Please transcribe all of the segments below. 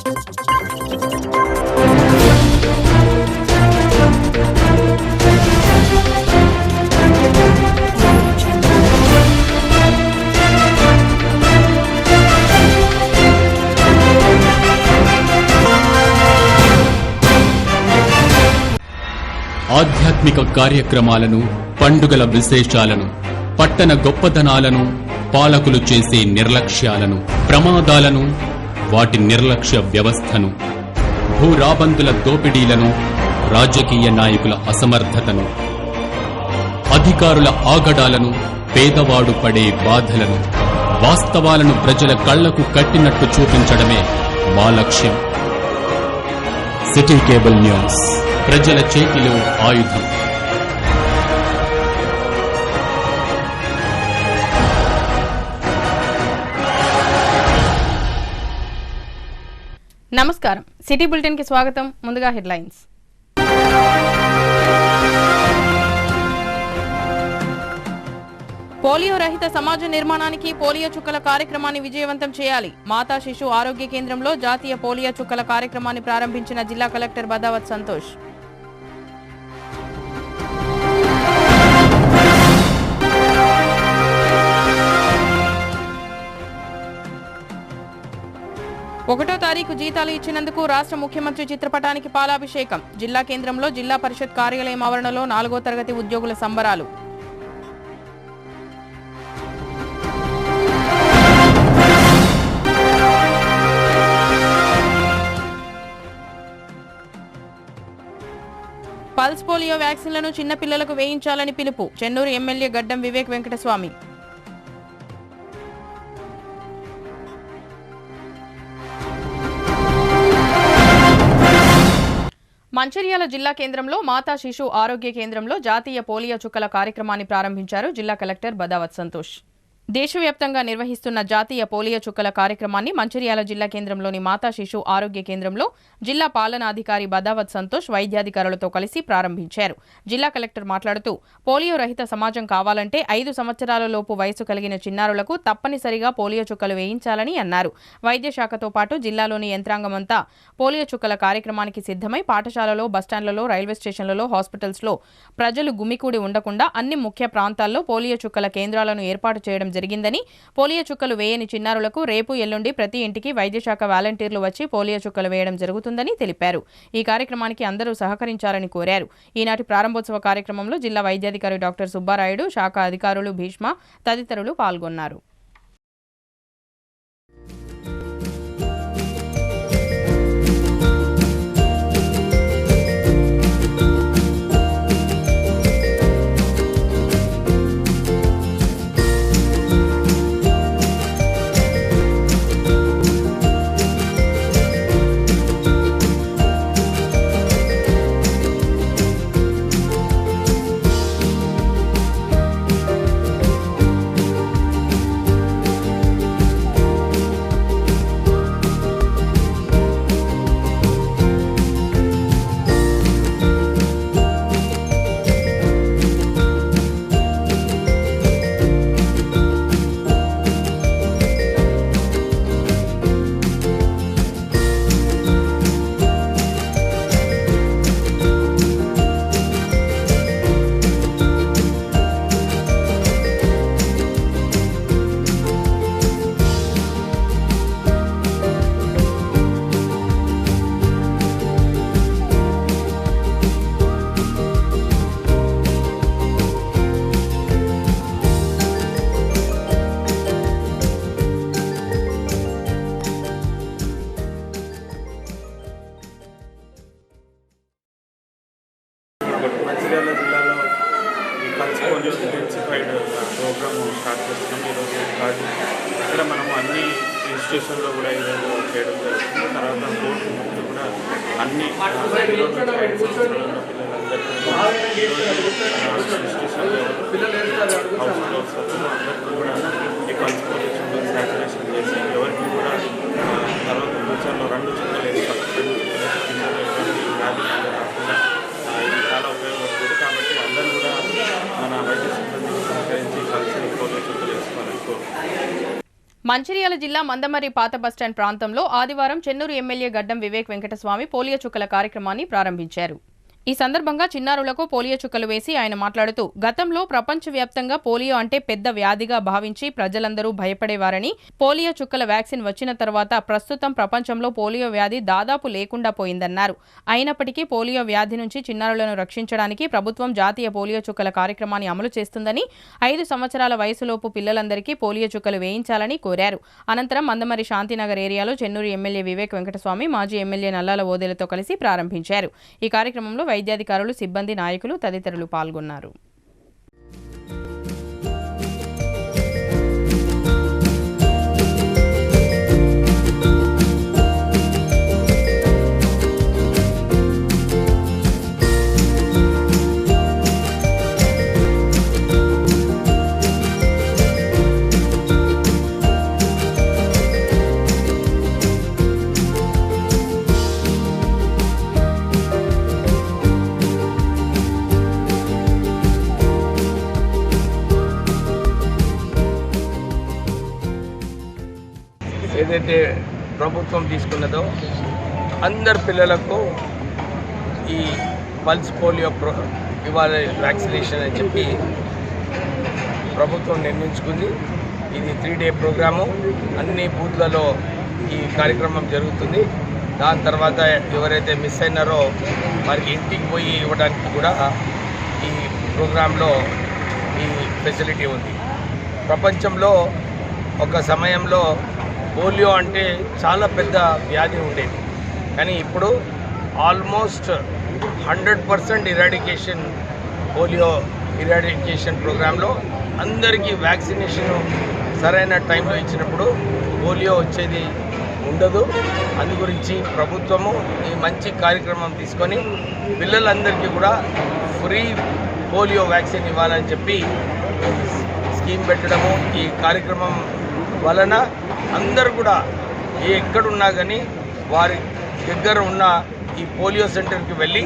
ఆధ్యాత్మిక కార్యక్రమాలను, పండుగల విశేషాలను, పట్టణ గొప్పతనాలను, పాలకులు చేసే నిర్లక్ష్యాలను, ప్రమాదాలను, వాటి నిర్లక్ష్య వ్యవస్థను, భూరాబందుల దోపిడీలను, రాజకీయ నాయకుల అసమర్థతను, అధికారుల ఆగడాలను, పేదవాడు పడే బాధలను, వాస్తవాలను ప్రజల కళ్లకు కట్టినట్టు చూపించడమే మా లక్ష్యం. సిటీ కేబుల్ న్యూస్, ప్రజల చేతిలో ఆయుధం. నమస్కారం, సిటీ బులెటిన్ కి స్వాగతం. ముందుగా హెడ్లైన్స్. పోలియో రహిత సమాజ నిర్మాణానికి పోలియో చుక్కల కార్యక్రమాన్ని విజయవంతం చేయాలి. మాతా శిశు ఆరోగ్య కేంద్రంలో జాతీయ పోలియో చుక్కల కార్యక్రమాన్ని ప్రారంభించిన జిల్లా కలెక్టర్ బదావత్ సంతోష్. ఒకటో తారీఖు జీతాలు ఇచ్చినందుకు రాష్ట్ర ముఖ్యమంత్రి చిత్రపటానికి పాలాభిషేకం. జిల్లా కేంద్రంలో జిల్లా పరిషత్ కార్యాలయం ఆవరణలో 4వ తరగతి ఉద్యోగుల సంబరాలు. పల్స్ పోలియో వ్యాక్సిన్లను చిన్నపిల్లలకు వేయించాలని పిలుపు. చెన్నూరు ఎమ్మెల్యే గడ్డం వివేక్ వెంకటస్వామి. మంచిర్యాల జిల్లా కేంద్రంలో మాతా శిశు ఆరోగ్య కేంద్రంలో జాతీయ పోలియో చుక్కల కార్యక్రమాన్ని ప్రారంభించారు జిల్లా కలెక్టర్ బదావత్ సంతోష్. దేశవ్యాప్తంగా నిర్వహిస్తున్న జాతీయ పోలియో చుక్కల కార్యక్రమాన్ని మంచిర్యాల జిల్లా కేంద్రంలోని మాతా శిశు ఆరోగ్య కేంద్రంలో జిల్లా పాలనాధికారి బదావత్ సంతోష్ వైద్యాధికారులతో కలిసి ప్రారంభించారు. జిల్లా కలెక్టర్ మాట్లాడుతూ, పోలియో రహిత సమాజం కావాలంటే 5 సంవత్సరాల లోపు వయసు కలిగిన చిన్నారులకు తప్పనిసరిగా పోలియో చుక్కలు వేయించాలని అన్నారు. వైద్య శాఖతో పాటు జిల్లాలోని యంత్రాంగమంతా పోలియో చుక్కల కార్యక్రమానికి సిద్ధమై పాఠశాలలో, బస్టాండ్లలో, రైల్వే స్టేషన్లలో, హాస్పిటల్స్లో ప్రజలు గుమికూడి ఉండకుండా అన్ని ముఖ్య ప్రాంతాల్లో పోలియో చుక్కల కేంద్రాలను ఏర్పాటు చేయడం జరిగిందని, పోలియో చుక్కలు వేయని చిన్నారులకు రేపు ఎల్లుండి ప్రతి ఇంటికి వైద్యశాఖ వాలంటీర్లు వచ్చి పోలియో చుక్కలు వేయడం జరుగుతుందని తెలిపారు. ఈ కార్యక్రమానికి అందరూ సహకరించాలని కోరారు. ఈనాటి ప్రారంభోత్సవ కార్యక్రమంలో జిల్లా వైద్యాధికారి డాక్టర్ సుబ్బారాయుడు, శాఖ అధికారులు భీష్మ తదితరులు పాల్గొన్నారు. మంచిర్యాల జిల్లాలో ఈ pulse polio intensified programme start చేస్తున్నాం ఈరోజు కాదు. ఇక్కడ మనము అన్ని ఇన్స్టిట్యూషన్లో కూడా ఈరోజు చేయడం జరుగుతుంది. తర్వాత కోర్టు ముందు కూడా అన్ని 5 సంవత్సరాల పిల్లలందరికీ ఇన్స్టిట్యూషన్లో హౌస్ అందరికీ కూడా ఈ పల్స్ పోలియో చుక్కలు శాచురేషన్ చేసి ఎవరికి కూడా తర్వాత ఫ్యూచర్లో 2 చుక్కలు వేస్తాం. 2 చుక్కలు వ్యాధి రాకుండా ఇది చాలా ఉపయోగపడుతుంది. కాబట్టి అందరూ కూడా మన వైద్య సిబ్బందిని సహకరించి కలిసి పోలియో చుక్కలు వేసుకోవాలని కోరుకుంటున్నాం. మంచిర్యాల జిల్లా మందమర్రి పాత బస్టాండ్ ప్రాంతంలో ఆదివారం చెన్నూరు ఎమ్మెల్యే గడ్డం వివేక్ వెంకటస్వామి పోలియో చుక్కల కార్యక్రమాన్ని ప్రారంభించారు. ఈ సందర్భంగా చిన్నారులకు పోలియో చుక్కలు వేసి ఆయన మాట్లాడుతూ గతంలో ప్రపంచవ్యాప్తంగా పోలియో అంటే పెద్ద వ్యాధిగా భావించి ప్రజలందరూ భయపడేవారని, పోలియో చుక్కల వ్యాక్సిన్ వచ్చిన తర్వాత ప్రస్తుతం ప్రపంచంలో పోలియో వ్యాధి దాదాపు లేకుండా పోయిందన్నారు. అయినప్పటికీ పోలియో వ్యాధి నుంచి చిన్నారులను రక్షించడానికి ప్రభుత్వం జాతీయ పోలియో చుక్కల కార్యక్రమాన్ని అమలు చేస్తుందని, 5 సంవత్సరాల వయసులోపు పిల్లలందరికీ పోలియో చుక్కలు వేయించాలని కోరారు. అనంతరం మందమరి శాంతినగర్ ఏరియాలో చెన్నూరు ఎమ్మెల్యే వివేక్ వెంకటస్వామి మాజీ ఎమ్మెల్యే నల్లాల ఓదెలతో కలిసి ప్రారంభించారు. ఈ కార్యక్రమంలో వైద్యాధికారులు, సిబ్బంది, నాయకులు తదితరులు పాల్గొన్నారు. ఏదైతే ప్రభుత్వం తీసుకున్నదో అందరు పిల్లలకు ఈ పల్స్ పోలియో ఇవాళ వ్యాక్సినేషన్ అని చెప్పి ప్రభుత్వం నిర్ణయించుకుంది. ఇది 3-day ప్రోగ్రాము. అన్ని బూత్లలో ఈ కార్యక్రమం జరుగుతుంది. దాని తర్వాత ఎవరైతే మిస్ అయినారో వారికి ఇంటికి పోయి ఇవ్వడానికి కూడా ఈ ప్రోగ్రాంలో ఈ ఫెసిలిటీ ఉంది. ప్రపంచంలో ఒక సమయంలో పోలియో అంటే చాలా పెద్ద వ్యాధి ఉండేది, కానీ ఇప్పుడు ఆల్మోస్ట్ 100% ఇరాడికేషన్, పోలియో ఇరాడికేషన్ ప్రోగ్రాంలో అందరికీ వ్యాక్సినేషన్ సరైన టైంలో ఇచ్చినప్పుడు పోలియో వచ్చేది ఉండదు. అందు గురించి ప్రభుత్వము ఈ మంచి కార్యక్రమం తీసుకొని పిల్లలందరికీ కూడా ఫ్రీ పోలియో వ్యాక్సిన్ ఇవ్వాలని చెప్పి స్కీమ్ పెట్టడము, ఈ కార్యక్రమం వలన అందరూ కూడా ఎక్కడున్నా కానీ వారి దగ్గర ఉన్న ఈ పోలియో సెంటర్కి వెళ్ళి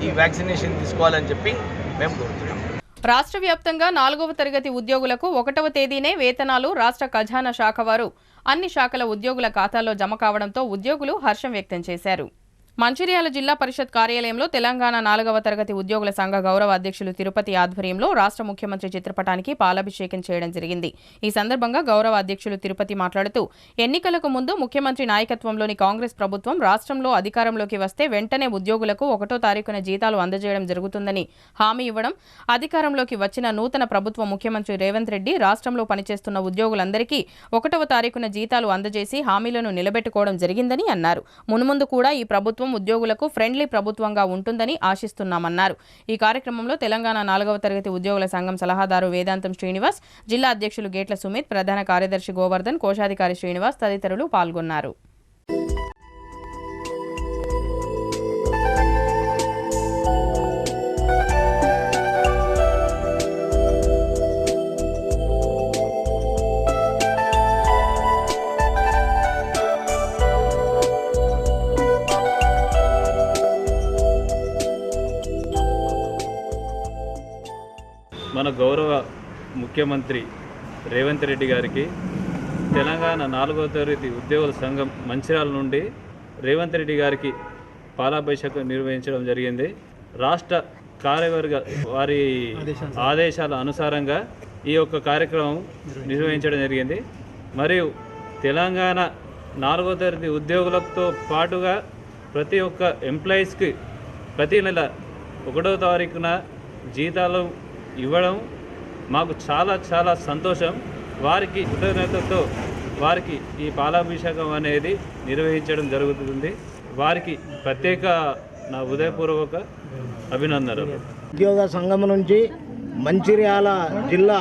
ఈ వ్యాక్సినేషన్ తీసుకోవాలని చెప్పి మేము కోరుతున్నాం. రాష్ట్ర వ్యాప్తంగా 4వ తరగతి ఉద్యోగులకు 1వ తేదీనే వేతనాలు రాష్ట్ర ఖజానా శాఖ వారు అన్ని శాఖల ఉద్యోగుల ఖాతాల్లో జమ కావడంతో ఉద్యోగులు హర్షం వ్యక్తం చేశారు. మంచిర్యాల జిల్లా పరిషత్ కార్యాలయంలో తెలంగాణ 4వ తరగతి ఉద్యోగుల సంఘ గౌరవ అధ్యక్షులు తిరుపతి ఆధ్వర్యంలో రాష్ట్ర ముఖ్యమంత్రి చిత్రపటానికి పాలాభిషేకం చేయడం జరిగింది. ఈ సందర్భంగా గౌరవ అధ్యక్షులు తిరుపతి మాట్లాడుతూ ఎన్నికలకు ముందు ముఖ్యమంత్రి నాయకత్వంలోని కాంగ్రెస్ ప్రభుత్వం రాష్ట్రంలో అధికారంలోకి వస్తే వెంటనే ఉద్యోగులకు 1వ తారీఖున జీతాలు అందజేయడం జరుగుతుందని హామీ ఇవ్వడం, అధికారంలోకి వచ్చిన నూతన ప్రభుత్వం ముఖ్యమంత్రి రేవంత్ రెడ్డి రాష్ట్రంలో పనిచేస్తున్న ఉద్యోగులందరికీ 1వ తారీఖున జీతాలు అందజేసి హామీలను నిలబెట్టుకోవడం జరిగిందని అన్నారు. మున్ముందు కూడా ఈ ప్రభుత్వం ఉద్యోగులకు ఫ్రెండ్లీ ప్రభుత్వంగా ఉంటుందని ఆశిస్తున్నామన్నారు. ఈ కార్యక్రమంలో తెలంగాణ 4వ తరగతి ఉద్యోగుల సంఘం సలహాదారు వేదాంతం శ్రీనివాస్, జిల్లా అధ్యక్షులు గేట్ల సుమిత్, ప్రధాన కార్యదర్శి గోవర్ధన్, కోశాధికారి శ్రీనివాస్ తదితరులు పాల్గొన్నారు. మన గౌరవ ముఖ్యమంత్రి రేవంత్ రెడ్డి గారికి తెలంగాణ 4వ తరగతి ఉద్యోగుల సంఘం మంచిర్యాల నుండి రేవంత్ రెడ్డి గారికి పాలాభిషేకం నిర్వహించడం జరిగింది. రాష్ట్ర కార్యవర్గ వారి ఆదేశాల అనుసారంగా ఈ యొక్క కార్యక్రమం నిర్వహించడం జరిగింది. మరియు తెలంగాణ 4వ తరగతి ఉద్యోగులతో పాటుగా ప్రతి ఒక్క ఎంప్లాయీస్కి ప్రతి నెల 1వ తారీఖున జీతాలు ఇవ్వడం మాకు చాలా చాలా సంతోషం. వారికి కృతజ్ఞతతో వారికి ఈ పాలాభిషేకం అనేది నిర్వహించడం జరుగుతుంది. వారికి ప్రత్యేక నా హృదయపూర్వక అభినందనలు. ఉద్యోగ సంఘం నుంచి మంచిర్యాల జిల్లా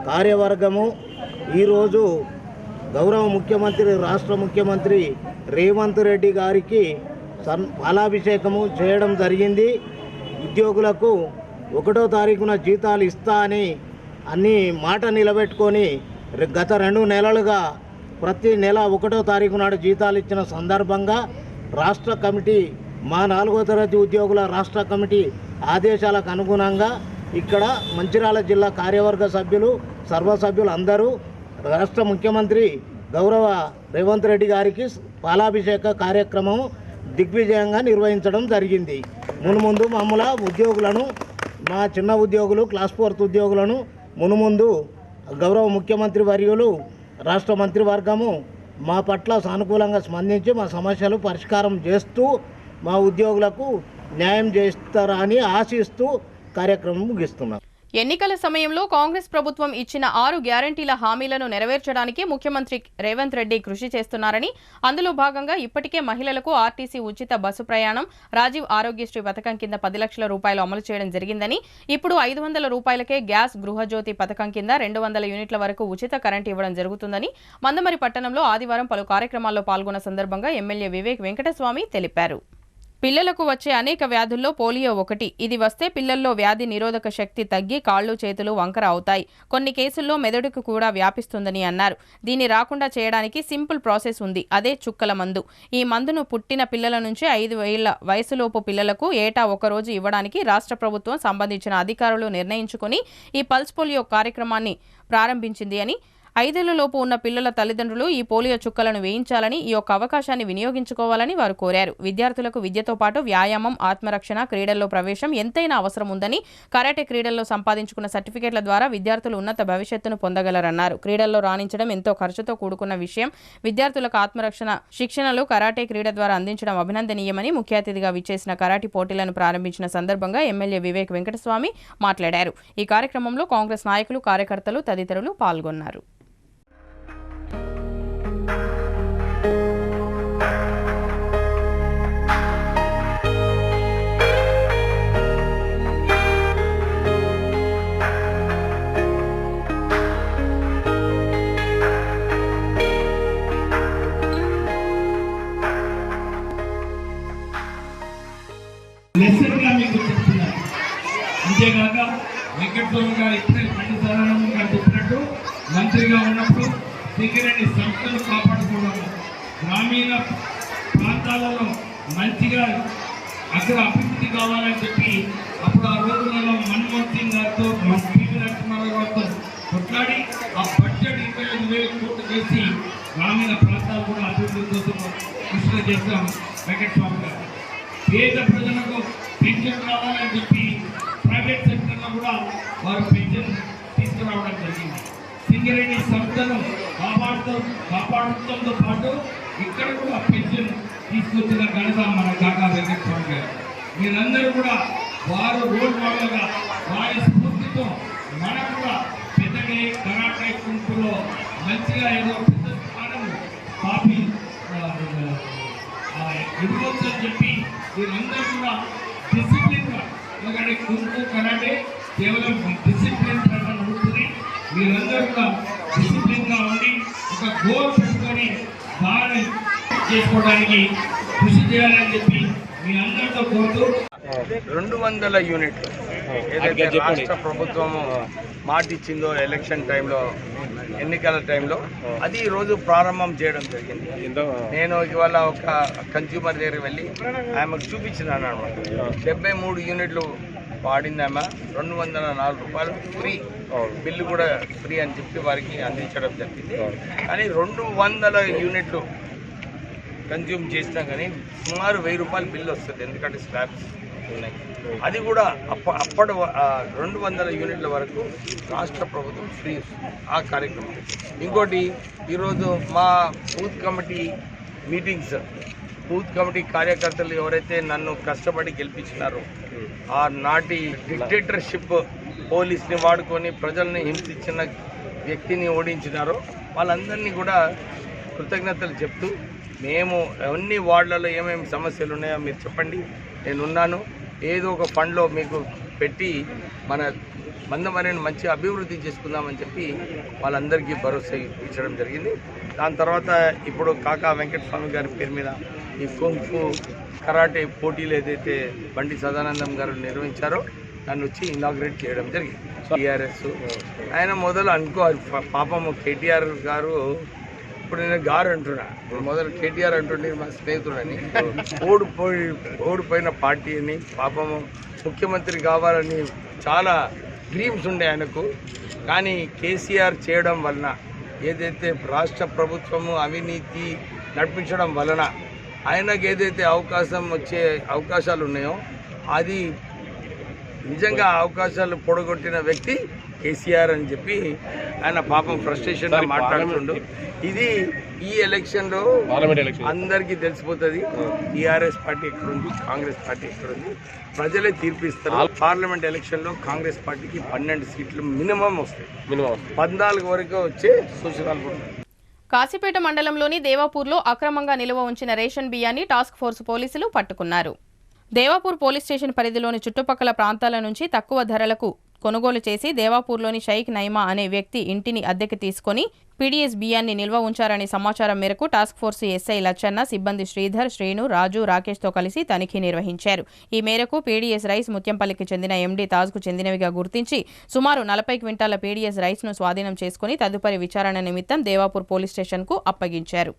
కార్యవర్గము ఈరోజు గౌరవ ముఖ్యమంత్రి, రాష్ట్ర ముఖ్యమంత్రి రేవంత్ రెడ్డి గారికి పాలాభిషేకము చేయడం జరిగింది. ఉద్యోగులకు 1వ తారీఖున జీతాలు ఇస్తా అని అన్ని మాట నిలబెట్టుకొని గత 2 నెలలుగా ప్రతి నెల 1వ తారీఖు నాడు జీతాలు ఇచ్చిన సందర్భంగా రాష్ట్ర కమిటీ, మా 4వ తరగతి ఉద్యోగుల రాష్ట్ర కమిటీ ఆదేశాలకు అనుగుణంగా ఇక్కడ మంచిర్యాల జిల్లా కార్యవర్గ సభ్యులు, సర్వసభ్యులు అందరూ రాష్ట్ర ముఖ్యమంత్రి గౌరవ రేవంత్ రెడ్డి గారికి పాలాభిషేక కార్యక్రమం దిగ్విజయంగా నిర్వహించడం జరిగింది. మునుముందు మమ్మల్ని ఉద్యోగులను, మా చిన్న ఉద్యోగులు, క్లాస్ 4 ఉద్యోగులను మునుముందు గౌరవ ముఖ్యమంత్రి వర్యులు, రాష్ట్ర మంత్రివర్గము మా పట్ల సానుకూలంగా స్పందించి మా సమస్యలు పరిష్కారం చేస్తూ మా ఉద్యోగులకు న్యాయం చేస్తారా అని ఆశిస్తూ కార్యక్రమం ముగిస్తున్నాం. ఎన్నికల సమయంలో కాంగ్రెస్ ప్రభుత్వం ఇచ్చిన 6 గ్యారంటీల హామీలను నెరవేర్చడానికి ముఖ్యమంత్రి రేవంత్ రెడ్డి కృషి చేస్తున్నారని, అందులో భాగంగా ఇప్పటికే మహిళలకు ఆర్టీసీ ఉచిత బస్సు ప్రయాణం, రాజీవ్ ఆరోగ్యశ్రీ పథకం కింద 10 లక్షల రూపాయలు అమలు చేయడం జరిగిందని, ఇప్పుడు 500 రూపాయలకే గ్యాస్, గృహజ్యోతి పథకం కింద 200 యూనిట్ల వరకు ఉచిత కరెంటు ఇవ్వడం జరుగుతుందని మందమరి పట్టణంలో ఆదివారం పలు కార్యక్రమాల్లో పాల్గొన్న సందర్భంగా ఎమ్మెల్యే వివేక్ వెంకటస్వామి తెలిపారు. పిల్లలకు వచ్చే అనేక వ్యాధుల్లో పోలియో ఒకటి. ఇది వస్తే పిల్లల్లో వ్యాధి నిరోధక శక్తి తగ్గి కాళ్ళు చేతులు వంకర అవుతాయి. కొన్ని కేసుల్లో మెదడుకు కూడా వ్యాపిస్తుందని అన్నారు. దీన్ని రాకుండా చేయడానికి సింపుల్ ప్రాసెస్ ఉంది. అదే చుక్కల మందు. ఈ మందును పుట్టిన పిల్లల నుంచి 5 ఏళ్ల వయసులోపు పిల్లలకు ఏటా 1 రోజు ఇవ్వడానికి రాష్ట్ర ప్రభుత్వం సంబంధించిన అధికారులు నిర్ణయించుకుని ఈ పల్స్ పోలియో కార్యక్రమాన్ని ప్రారంభించింది అని, 5 ఏళ్లలోపు ఉన్న పిల్లల తల్లిదండ్రులు ఈ పోలియో చుక్కలను వేయించాలని, ఈ యొక్క అవకాశాన్ని వినియోగించుకోవాలని వారు కోరారు. విద్యార్థులకు విద్యతో పాటు వ్యాయామం, ఆత్మరక్షణ, క్రీడల్లో ప్రవేశం ఎంతైనా అవసరం ఉందని, కరాటే క్రీడల్లో సంపాదించుకున్న సర్టిఫికేట్ల ద్వారా విద్యార్థులు ఉన్నత భవిష్యత్తును పొందగలరన్నారు. క్రీడల్లో రాణించడం ఎంతో ఖర్చుతో కూడుకున్న విషయం. విద్యార్థులకు ఆత్మరక్షణ శిక్షణలు కరాటే క్రీడ ద్వారా అందించడం అభినందనీయమని ముఖ్య అతిథిగా విచ్చేసిన కరాటే పోటీలను ప్రారంభించిన సందర్భంగా ఎమ్మెల్యే వివేక్ వెంకటస్వామి మాట్లాడారు. ఈ కార్యక్రమంలో కాంగ్రెస్ నాయకులు, కార్యకర్తలు తదితరులు పాల్గొన్నారు. లెసన్గా మీకు చెప్తున్నారు. అంతేకాక వెంకటస్వామి గారు ఇప్పుడే సదానందం గారు చెప్పినట్టు మంత్రిగా ఉన్నప్పుడు సింగరేణి సంస్థలు కాపాడుకోవడం, గ్రామీణ ప్రాంతాలలో మంచిగా అక్కడ అభివృద్ధి కావాలని చెప్పి అప్పుడు ఆ రోజులలో మన్మోహన్ సింగ్ గారితో, పివి నరసింహారావు గారితో కొట్లాడి ఆ బడ్జెట్ 25,000 కోట్లు చేసి గ్రామీణ ప్రాంతాలు కూడా అభివృద్ధి కోసం కృషి చేస్తాం వెంకటస్వామి గారు. పేద ప్రజలకు పెన్షన్ రావాలని చెప్పి ప్రైవేట్ సెక్టర్లో కూడా వారు పెన్షన్ తీసుకురావడం జరిగింది. సింగరేణి సంస్థను కాపాడుతంతో పాటు ఇక్కడ కూడా పెన్షన్ తీసుకొచ్చిన ఘనత మన కాకా వెంకటస్వామి గారు. మీరందరూ కూడా వారు రోల్ మోడల్గా వారి స్ఫూర్తితో మనం కూడా పెద్దగా కరాటే కుంపులో మంచిగా ఏదో పెద్ద స్థానం కాపీ ఇవ్వచ్చని చెప్పి మీరందరూ కూడా డిసిప్లిన్గా, ఎందుకంటే కుంపు కరాటే కేవలం డిసిప్లిన్ ప్రకారం ఉంటుంది. మీరందరూ కూడా డిసిప్లిన్గా ఉండి ఒక గోల్ పెట్టుకొని దాన్ని చేసుకోవడానికి కృషి చేయాలని చెప్పి మీ అందరితో కోరుతూ 200 యూనిట్లు ఏదైతే రాష్ట్ర ప్రభుత్వము మాట ఇచ్చిందో ఎలక్షన్ టైంలో, ఎన్నికల టైంలో, అది ఈరోజు ప్రారంభం చేయడం జరిగింది. నేను ఇవాళ ఒక కన్స్యూమర్ దగ్గర వెళ్ళి ఆమెకు చూపించినాను అనమాట. 73 యూనిట్లు వాడింది ఆమె. 204 రూపాయలు ఫ్రీ, బిల్లు కూడా ఫ్రీ అని చెప్పి వారికి అందించడం జరిగింది. కానీ 200 యూనిట్లు కన్జ్యూమ్ చేసినా కానీ సుమారు 1000 రూపాయలు బిల్లు వస్తుంది, ఎందుకంటే స్లాబ్స్ ఉన్నాయి. అది కూడా అప్పటి 200 యూనిట్ల వరకు రాష్ట్ర ప్రభుత్వం ఫ్రీ ఆ కార్యక్రమం. ఇంకోటి, ఈరోజు మా booth committee meetings, booth committee కార్యకర్తలు ఎవరైతే నన్ను కష్టపడి గెలిపించినారో, ఆ నాటి డిక్టేటర్షిప్ పోలీస్ని వాడుకొని ప్రజల్ని హింసించిన వ్యక్తిని ఓడించినారో వాళ్ళందరినీ కూడా కృతజ్ఞతలు చెప్తూ, మేము అన్ని వార్డులలో ఏమేమి సమస్యలు ఉన్నాయో మీరు చెప్పండి, నేనున్నాను, ఏదో ఒక ఫండ్లో మీకు పెట్టి మన మందమరిని మంచి అభివృద్ధి చేసుకుందామని చెప్పి వాళ్ళందరికీ భరోసా ఇచ్చడం జరిగింది. దాని తర్వాత ఇప్పుడు కాకా వెంకటస్వామి గారి పేరు మీద ఈ కుంఫు కరాటే పోటీలు ఏదైతే బండి సదానందం గారు నిర్వహించారో దాన్ని వచ్చి ఇనాగ్రేట్ చేయడం జరిగింది. టీఆర్ఎస్ ఆయన మొదలు పాపము కేటీఆర్ గారు, ఇప్పుడు నేను గారు అంటున్నా, మొదలు కేటీఆర్ అంటుండే మా స్నేహితుడని, ఓడిపోయిన పార్టీ అని, పాపము ముఖ్యమంత్రి కావాలని చాలా డ్రీమ్స్ ఉండే ఆయనకు. కానీ కేసీఆర్ చేయడం వలన ఏదైతే రాష్ట్ర ప్రభుత్వము అవినీతి నడిపించడం వలన ఆయనకు ఏదైతే అవకాశాలు ఉన్నాయో అది నిజంగా అవకాశాలు పొడగొట్టిన వ్యక్తి కేసీఆర్ అని చెప్పి ఆయన పాపం ఫ్రస్ట్రేషన్గా మాట్లాడుతుండు. ఇది ఈ ఎలక్షన్లో అందరికీ తెలిసిపోతుంది టీఆర్ఎస్ పార్టీ ఎక్కడుంది, కాంగ్రెస్ పార్టీ ఎక్కడుంది. ప్రజలే తీర్పిస్తారు. పార్లమెంట్ ఎలక్షన్లో కాంగ్రెస్ పార్టీకి 12 సీట్లు మినిమం వస్తాయి. 14 వరకు వచ్చే సూచనలు ఉన్నాయి. కాశీపేట మండలంలోని దేవాపూర్లో అక్రమంగా నిల్వ ఉంచిన రేషన్ బియ్యాన్ని టాస్క్ ఫోర్స్ పోలీసులు పట్టుకున్నారు. దేవాపూర్ పోలీస్ స్టేషన్ పరిధిలోని చుట్టుపక్కల ప్రాంతాల నుంచి తక్కువ ధరలకు కొనుగోలు చేసి దేవాపూర్లోని షైక్ నైమా అనే వ్యక్తి ఇంటిని అద్దెకి తీసుకుని పీడీఎస్ బియ్యాన్ని నిల్వ ఉంచారనే సమాచారం మేరకు టాస్క్ ఫోర్స్ ఎస్ఐ లచ్చన్న, సిబ్బంది శ్రీధర్, శ్రీను, రాజు, రాకేష్తో కలిసి తనిఖీ నిర్వహించారు. ఈ మేరకు పీడీఎస్ రైస్ ముత్యంపల్లికి చెందిన ఎండీ తాజ్కు చెందినవిగా గుర్తించి సుమారు 40 క్వింటాల పీడీఎస్ రైస్ను స్వాధీనం చేసుకుని తదుపరి విచారణ నిమిత్తం దేవాపూర్ పోలీస్ స్టేషన్కు అప్పగించారు.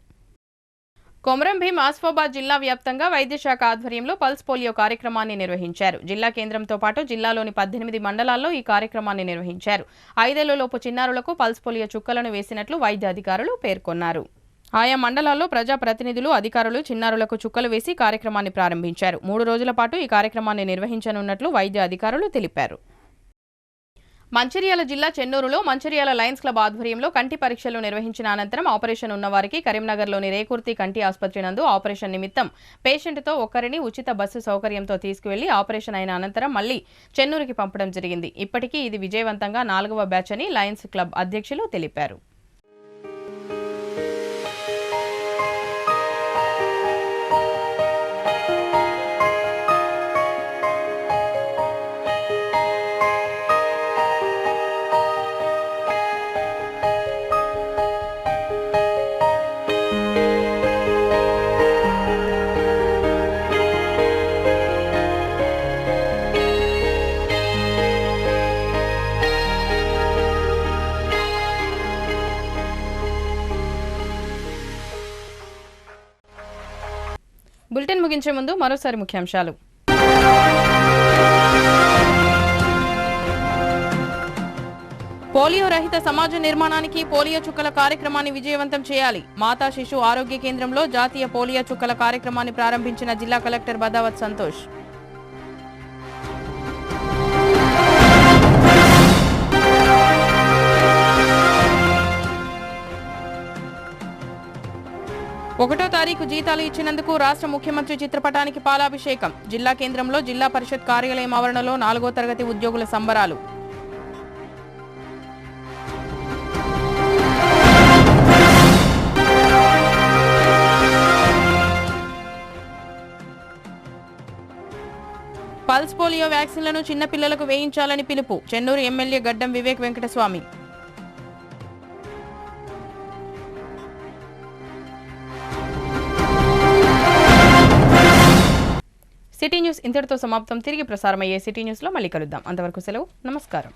కొమరం భీం ఆసిఫాబాద్ జిల్లా వ్యాప్తంగా వైద్య శాఖ ఆధ్వర్యంలో పల్స్ పోలియో కార్యక్రమాన్ని నిర్వహించారు. జిల్లా కేంద్రంతో పాటు జిల్లాలోని 18 మండలాల్లో ఈ కార్యక్రమాన్ని నిర్వహించారు. 5 ఏళ్లలోపు చిన్నారులకు పల్స్ పోలియో చుక్కలను వేసినట్లు వైద్య అధికారులు పేర్కొన్నారు. ఆయా మండలాల్లో ప్రజాప్రతినిధులు, అధికారులు చిన్నారులకు చుక్కలు వేసి కార్యక్రమాన్ని ప్రారంభించారు. 3 రోజుల పాటు ఈ కార్యక్రమాన్ని నిర్వహించనున్నట్లు వైద్య అధికారులు తెలిపారు. మంచిర్యాల జిల్లా చెన్నూరులో మంచిర్యాల లయన్స్ క్లబ్ ఆధ్వర్యంలో కంటి పరీక్షలు నిర్వహించిన అనంతరం ఆపరేషన్ ఉన్నవారికి కరీంనగర్లోని రేకుర్తి కంటి ఆసుపత్రి నందు ఆపరేషన్ నిమిత్తం పేషెంట్తో ఒకరిని ఉచిత బస్సు సౌకర్యంతో తీసుకువెళ్లి ఆపరేషన్ అయిన అనంతరం మళ్లీ చెన్నూరుకి పంపడం జరిగింది. ఇప్పటికీ ఇది విజయవంతంగా 4వ బ్యాచ్ అని లయన్స్ క్లబ్ అధ్యక్షులు తెలిపారు. బులెటిన్ ముగించే ముందు మరోసారి ముఖ్యాంశాలు. పోలియో రహిత సమాజ నిర్మాణానికి పోలియో చుక్కల కార్యక్రమాన్ని విజయవంతం చేయాలి. మాతా శిశు ఆరోగ్య కేంద్రంలో జాతీయ పోలియో చుక్కల కార్యక్రమాన్ని ప్రారంభించిన జిల్లా కలెక్టర్ బదావత్ సంతోష్. ఒకటో తారీఖు జీతాలు ఇచ్చినందుకు రాష్ట్ర ముఖ్యమంత్రి చిత్రపటానికి పాలాభిషేకం. జిల్లా కేంద్రంలో జిల్లా పరిషత్ కార్యాలయం ఆవరణలో 4వ తరగతి ఉద్యోగుల సంబరాలు. పల్స్ పోలియో వ్యాక్సిన్లను చిన్నపిల్లలకు వేయించాలని పిలుపు. చెన్నూరు ఎమ్మెల్యే గడ్డం వివేక్ వెంకటస్వామి. సిటీ న్యూస్ ఇంతటితో సమాప్తం. తిరిగి ప్రసారమయ్యే సిటీ న్యూస్లో మళ్ళీ కలుద్దాం. అంతవరకు సెలవు. నమస్కారం.